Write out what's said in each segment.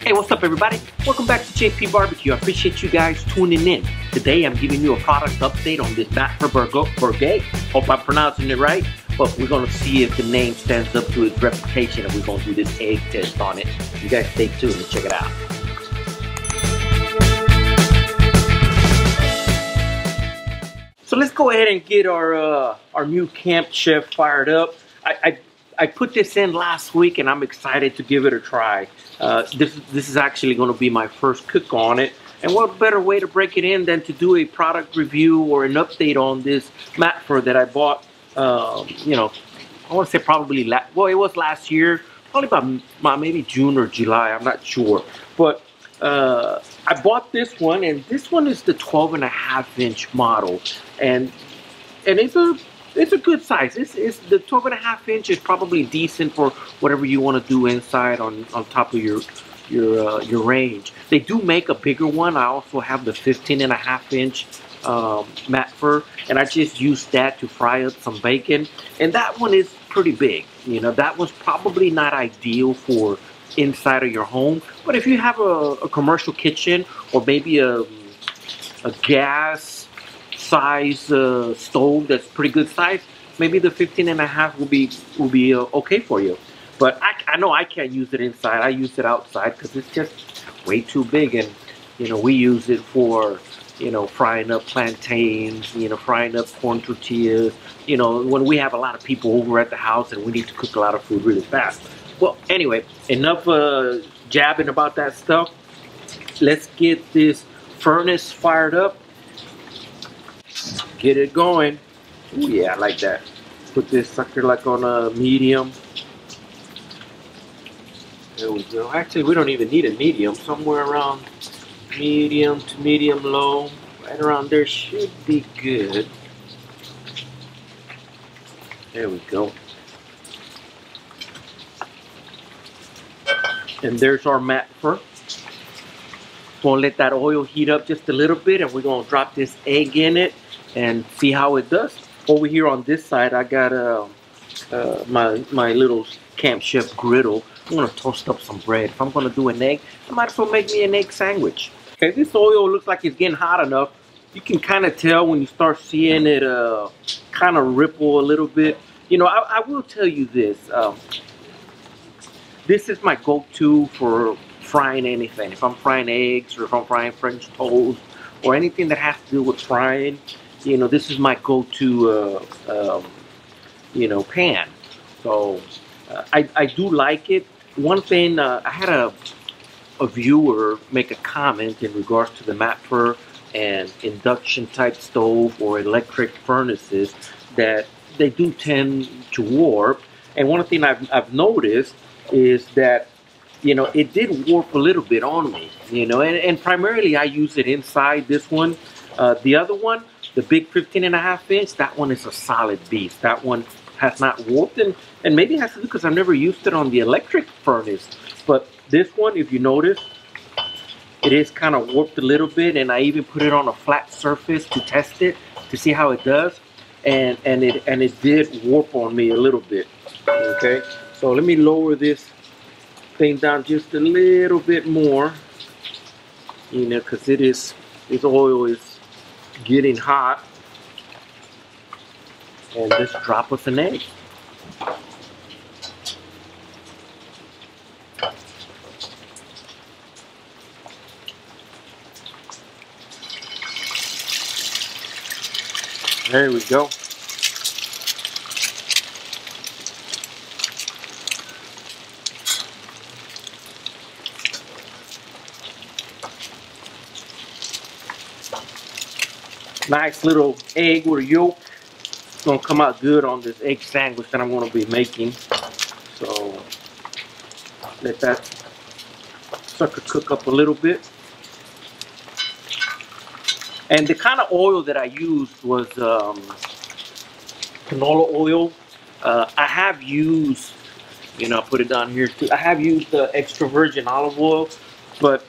Hey, what's up everybody? Welcome back to J.P.BBQ. I appreciate you guys tuning in. Today I'm giving you a product update on this Matfer Bourgeat. Hope I'm pronouncing it right, but we're going to see if the name stands up to its reputation, and we're going to do this egg test on it. You guys stay tuned and check it out. So let's go ahead and get our new Camp Chef fired up. I put this in last week and I'm excited to give it a try. This is actually going to be my first cook on it. And what better way to break it in than to do a product review or an update on this Matfer that I bought, you know, I want to say probably, it was last year, probably about maybe June or July, I'm not sure. But I bought this one, and this one is the 12.5-inch model. And it's a good size. It's the 12.5-inch is probably decent for whatever you want to do inside on top of your range. They do make a bigger one. I also have the 15.5-inch Matfer, and I just used that to fry up some bacon. And that one is pretty big. You know, that was probably not ideal for inside of your home. But if you have a commercial kitchen or maybe a gas size stove that's pretty good size, maybe the 15.5 will be okay for you. But I know I can't use it inside. I use it outside because it's just way too big. And you know, we use it for, you know, frying up plantains, you know, frying up corn tortillas, you know, when we have a lot of people over at the house and we need to cook a lot of food really fast. Well, anyway, enough jabbing about that stuff. Let's get this furnace fired up. Get it going. Ooh, yeah, I like that. Put this sucker like on a medium. There we go. Actually, we don't even need a medium. Somewhere around medium to medium low. Right around there should be good. There we go. And there's our Matfer. Gonna let that oil heat up just a little bit, and we're gonna drop this egg in it and see how it does. Over here on this side, I got my little Camp Chef griddle. I'm gonna toast up some bread. If I'm gonna do an egg, I might as well make me an egg sandwich. Okay, this oil looks like it's getting hot enough. You can kind of tell when you start seeing it kind of ripple a little bit. You know, I will tell you this. This is my go-to for frying anything. If I'm frying eggs or if I'm frying French toast or anything that has to do with frying, you know, this is my go-to, you know, pan. So I do like it. One thing, I had a viewer make a comment in regards to the Matfer and induction type stove or electric furnaces that they do tend to warp. And one thing I've noticed is that, you know, it did warp a little bit on me, you know, and primarily I use it inside this one. The other one, the big 15.5-inch, that one is a solid beast. That one has not warped, and maybe it has to do because I've never used it on the electric furnace. But this one, if you notice, it is kind of warped a little bit, and I even put it on a flat surface to test it to see how it does, and it did warp on me a little bit. Okay, so let me lower this thing down just a little bit more, you know, because this oil is getting hot. And just drop us an egg. There we go. Nice little egg with a yolk. It's gonna come out good on this egg sandwich that I'm gonna be making. So let that sucker cook up a little bit. And the kind of oil that I used was canola oil. I have used, you know, put it down here too. I have used extra virgin olive oil, but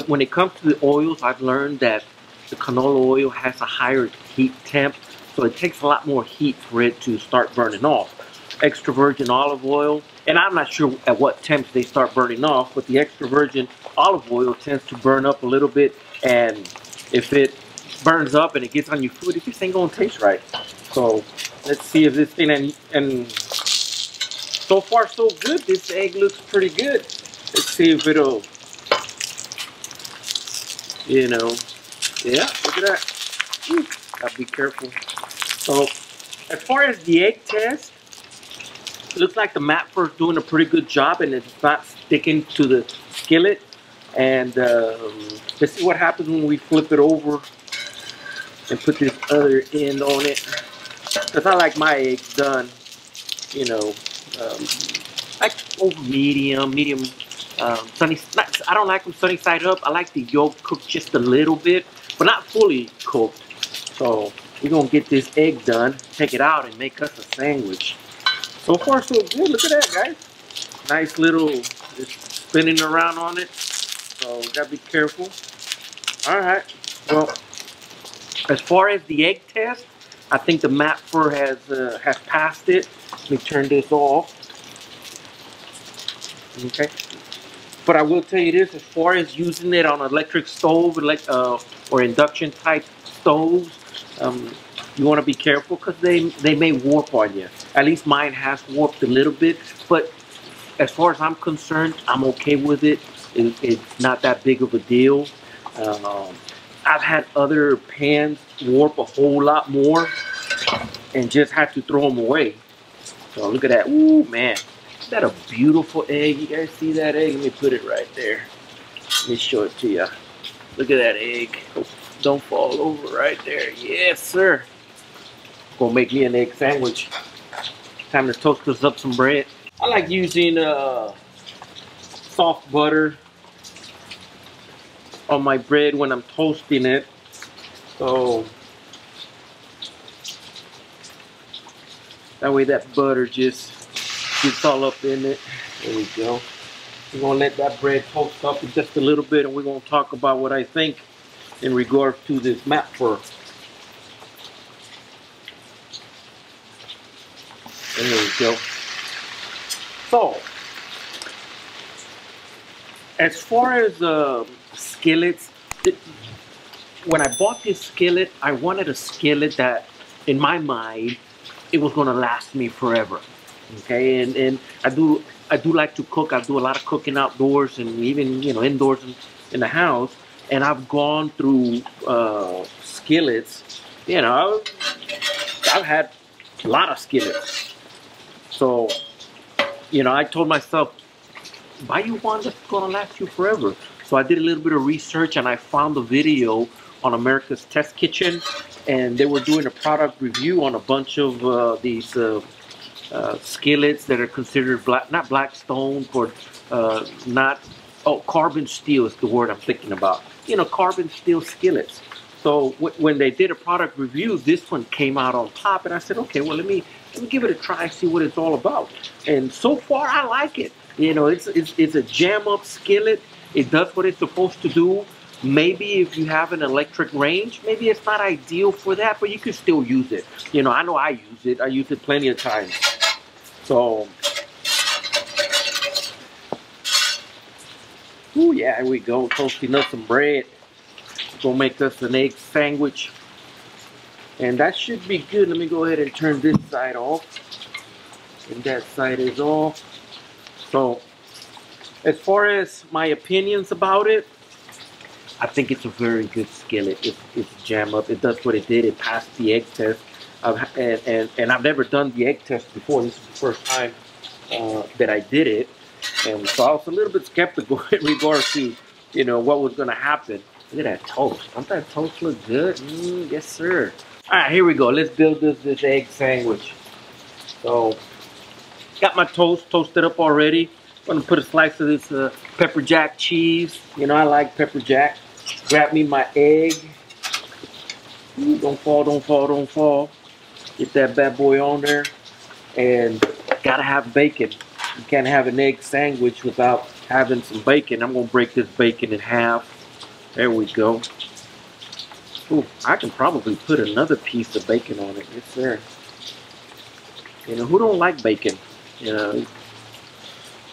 when it comes to the oils, I've learned that the canola oil has a higher heat temp, so it takes a lot more heat for it to start burning off. extra virgin olive oil. And I'm not sure at what temps they start burning off, but the extra virgin olive oil tends to burn up a little bit. And if it burns up and it gets on your food, it just ain't gonna taste right. So let's see if this thing, and so far so good. This egg looks pretty good. Let's see if it'll, you know, yeah, look at that. Ooh, gotta be careful. So as far as the egg test, it looks like the Matfer is doing a pretty good job, and it's not sticking to the skillet. And let's see what happens when we flip it over and put this other end on it. Because I like my eggs done, you know, like over medium, sunny. I don't like them sunny side up. I like the yolk cooked just a little bit, but not fully cooked. So we're gonna get this egg done, take it out, and make us a sandwich. So far so good. Look at that, guys. Nice little, just spinning around on it. So gotta be careful. All right. Well, as far as the egg test, I think the Matfer has passed it. Let me turn this off. Okay. But I will tell you this: as far as using it on electric stove, or induction type stoves, you want to be careful because they may warp on you. At least mine has warped a little bit, but as far as I'm concerned, I'm okay with it. It's not that big of a deal. I've had other pans warp a whole lot more and just had to throw them away. So look at that. Ooh, man. Is that a beautiful egg? You guys see that egg? Let me put it right there. Let me show it to you. Look at that egg. Oh, don't fall over right there. Yes, sir. Gonna make me an egg sandwich. Time to toast us up some bread. I like using soft butter on my bread when I'm toasting it. So that way that butter just gets all up in it. There we go. We're gonna let that bread toast up in just a little bit, and we're gonna talk about what I think in regards to this Matfer. There we go. So, as far as skillets, when I bought this skillet, I wanted a skillet that, in my mind, it was gonna last me forever. Okay, and I do like to cook. I do a lot of cooking outdoors and even indoors in the house. And I've gone through skillets. I've had a lot of skillets. So, I told myself, buy you one that's gonna last you forever. So I did a little bit of research and I found a video on America's Test Kitchen, and they were doing a product review on a bunch of these skillets that are considered not black stone, or carbon steel is the word I'm thinking about. Carbon steel skillets. So when they did a product review, this one came out on top, and I said, okay, well let me give it a try, see what it's all about. And so far, I like it. It's a jam up skillet. It does what it's supposed to do. Maybe if you have an electric range, maybe it's not ideal for that, but you can still use it. I know I use it. I use it plenty of times. So, ooh, yeah, here we go. Toasting up some bread. Gonna make us an egg sandwich. And that should be good. Let me go ahead and turn this side off. And that side is off. So, as far as my opinions about it, I think it's a very good skillet. It's jam up. It does what it did. It passed the egg test. And I've never done the egg test before. This is the first time that I did it. And so I was a little bit skeptical in regards to, what was going to happen. Look at that toast. Don't that toast look good? Yes, sir. All right, here we go. Let's build this egg sandwich. So, got my toast toasted up already. I'm going to put a slice of this pepper jack cheese. I like pepper jack. Grab me my egg. Ooh, don't fall, don't fall, don't fall. Get that bad boy on there. And gotta have bacon. You can't have an egg sandwich without having some bacon. I'm going to break this bacon in half. There we go. Ooh, I can probably put another piece of bacon on it. Yes, sir. You know, who don't like bacon? You know,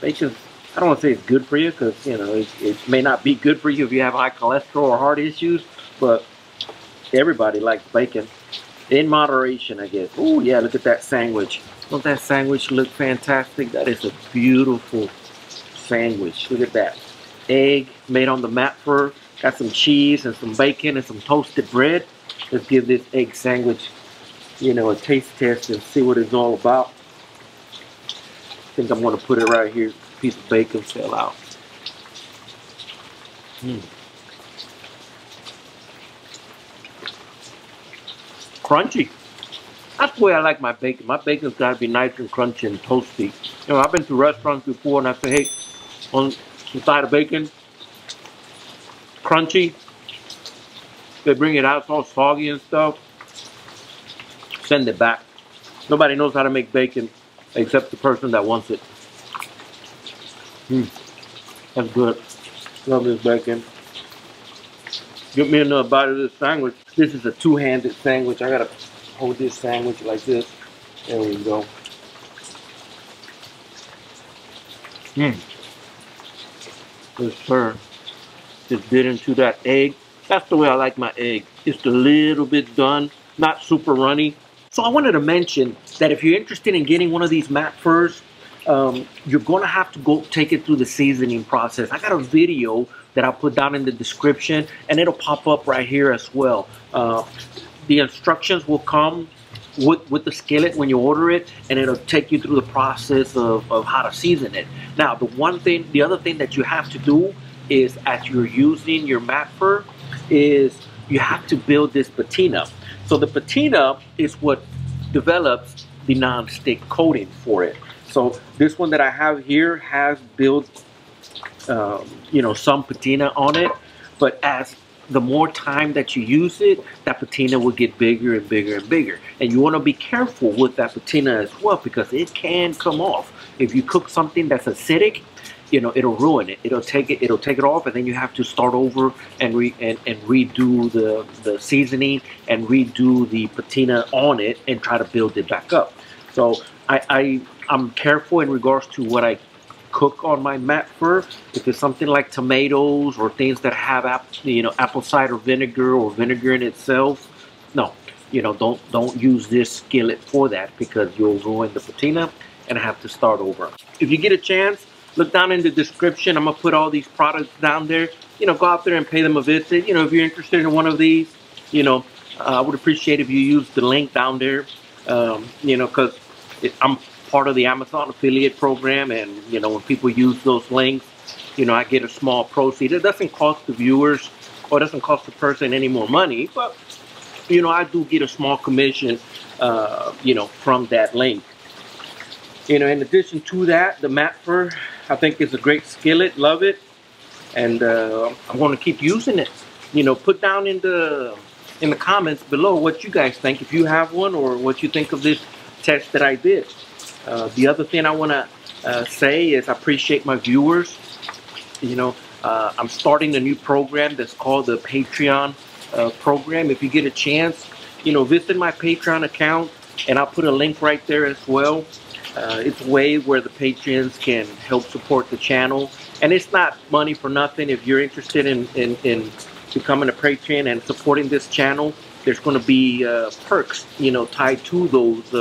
bacon, I don't want to say it's good for you because, you know, it may not be good for you if you have high cholesterol or heart issues, but everybody likes bacon. In moderation, I guess. Oh, yeah, look at that sandwich. Don't that sandwich look fantastic? That is a beautiful sandwich. Look at that. Egg made on the Matfer. Got some cheese and some bacon and some toasted bread. Let's give this egg sandwich, you know, a taste test and see what it's all about. I think I'm going to put it right here. A piece of bacon fell out. Crunchy. That's the way I like my bacon. My bacon's got to be nice and crunchy and toasty. You know, I've been to restaurants before and I say, hey, on some side of bacon, crunchy. They bring it out, it's all soggy and stuff. Send it back. Nobody knows how to make bacon except the person that wants it. That's good. Love this bacon. Get me another bite of this sandwich. This is a two-handed sandwich. I gotta hold this sandwich like this. There we go. Yes, sir. Just bit into that egg. That's the way I like my egg. Just a little bit done, not super runny. So I wanted to mention that if you're interested in getting one of these Matfers, you're gonna have to go take it through the seasoning process. I got a video that I'll put down in the description and it'll pop up right here as well. The instructions will come with the skillet when you order it, and it'll take you through the process of how to season it. Now, the other thing that you have to do is, as you're using your Matfer, is you have to build this patina. So the patina is what develops the non-stick coating for it. So this one that I have here has built, you know, some patina on it, but as the more time that you use it, that patina will get bigger and bigger and bigger. And you want to be careful with that patina as well, because it can come off. If you cook something that's acidic, you know, it'll ruin it. It'll take it off, and then you have to start over and redo the seasoning and redo the patina on it and try to build it back up. So I'm careful in regards to what I cook on my Matfer. If it's something like tomatoes or things that have apple cider vinegar or vinegar in itself, no, you know, don't use this skillet for that, because you'll ruin the patina and have to start over. If you get a chance, look down in the description. I'm gonna put all these products down there. You know, go out there and pay them a visit. You know, if you're interested in one of these, you know, I would appreciate if you use the link down there. You know, because I'm part of the Amazon affiliate program, and you know, when people use those links, you know, I get a small proceed. It doesn't cost the viewers or it doesn't cost the person any more money, but you know, I do get a small commission, you know, from that link. You know, in addition to that, the Matfer, I think is a great skillet. Love it, and I'm going to keep using it. You know, put down in the comments below what you guys think, if you have one, or what you think of this test that I did. The other thing I want to say is I appreciate my viewers. You know, I'm starting a new program that's called the Patreon program. If you get a chance, you know, visit my Patreon account, and I'll put a link right there as well. It's a way where the patrons can help support the channel, and it's not money for nothing. If you're interested in becoming a patron and supporting this channel, there's going to be perks, you know, tied to those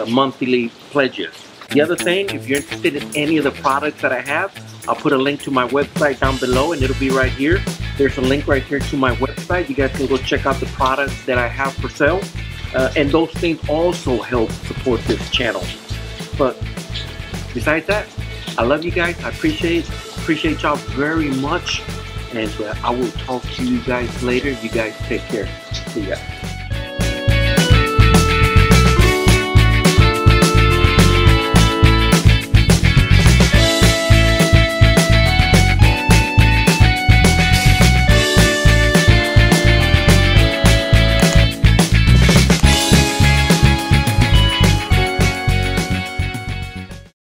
monthly pledges. The other thing, if you're interested in any of the products that I have, I'll put a link to my website down below, and it'll be right here. There's a link right here to my website. You guys can go check out the products that I have for sale, and those things also help support this channel. But besides that, I love you guys. I appreciate y'all very much, and I will talk to you guys later. You guys take care. See ya.